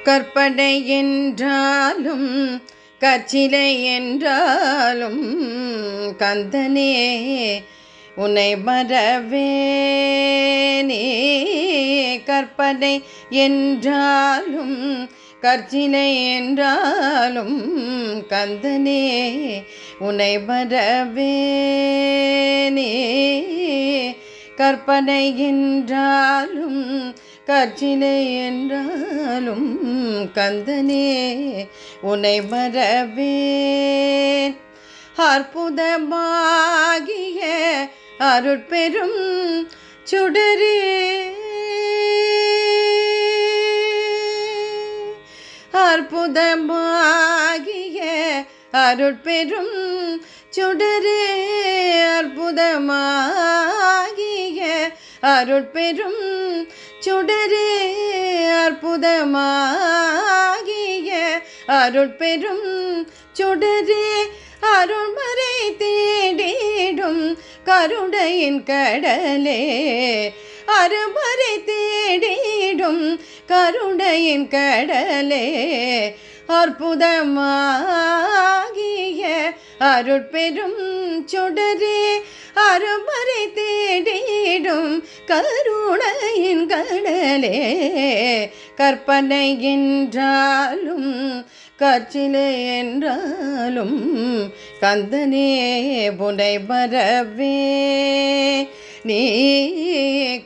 கற்பனை என்றாலும் கச்சிலை என்றாலும் கந்தனே உன்னை மறவேனே. கற்பனை என்றாலும் கற்சிலை என்றாலும் கந்தனே உன்னை மறவேனே. கற்பனை என்றாலும் கற்சிலை என்றாலும் கந்தனே உன்னை மறவேன். அற்புதமாகிய அருட்பெரும் சுடரே, அற்புதமாகிய அருட்பெரும் சுடரே, அற்புதமாகிய அருட்பெரும் சுடரே, அற்புதமாகிய அருட்பெரும் சுடரே, அருள்மறை தேடிடும் கருணையின் கடலே, அருள்மறை தேடிடும் கருணையின் கடலே, அற்புதமாகிய அருட்பெரும் சுடரே, அருள்மறை தேடிடும் கருணையின் கடலே. கற்பனை என்றாலும் கற்சிலை என்றாலும் கந்தனே உன்னை மறவேன். நீ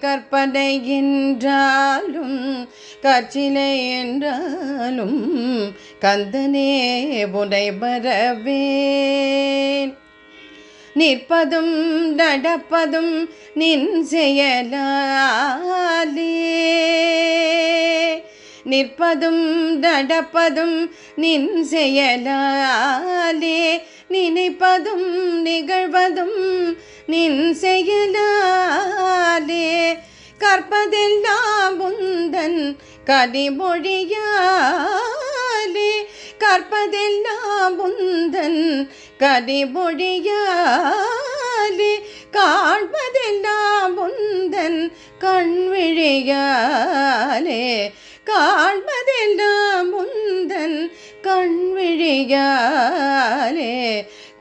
கற்பனை என்றாலும் கற்சிலை என்றாலும் கந்தனே உன்னை மறவேன். நிற்பதும் நடப்பதும் நின் செயலாலே, நிற்பதும் நடப்பதும் நின் செயலாலே, நினைப்பதும் நிகழ்வதும் நின் செயலாலே, கற்பதெல்லாம் உந்தன் கனிமொழியாலே, கற்பதெல்லாம் உந்தன் கனிமொழியாலே, காண்பதெல்லாம் உந்தன் கண்விழியாலே, காண்பதெல்லாம் உந்தன் கண்விழியாலே,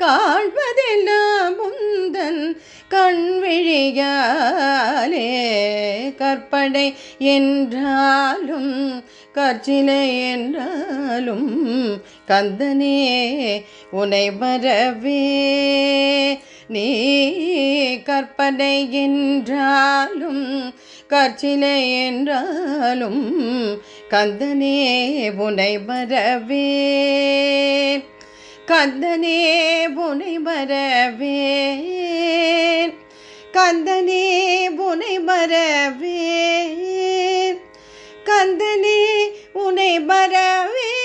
காண்பதெல்லாம் உந்தன் கண்விழியாலே. கற்பனை என்றாலும் கற்சிலை என்றாலும் கந்தனே உன்னை மறவேன். நீ கற்பனை என்றாலும் கற்சிலை என்றாலும் கந்தனே உன்னை மறவேன். கந்தனே உன்னை மறவேன். கந்தனே உன்னை மறவேன். கந்தனே உன்னை மறவேன்.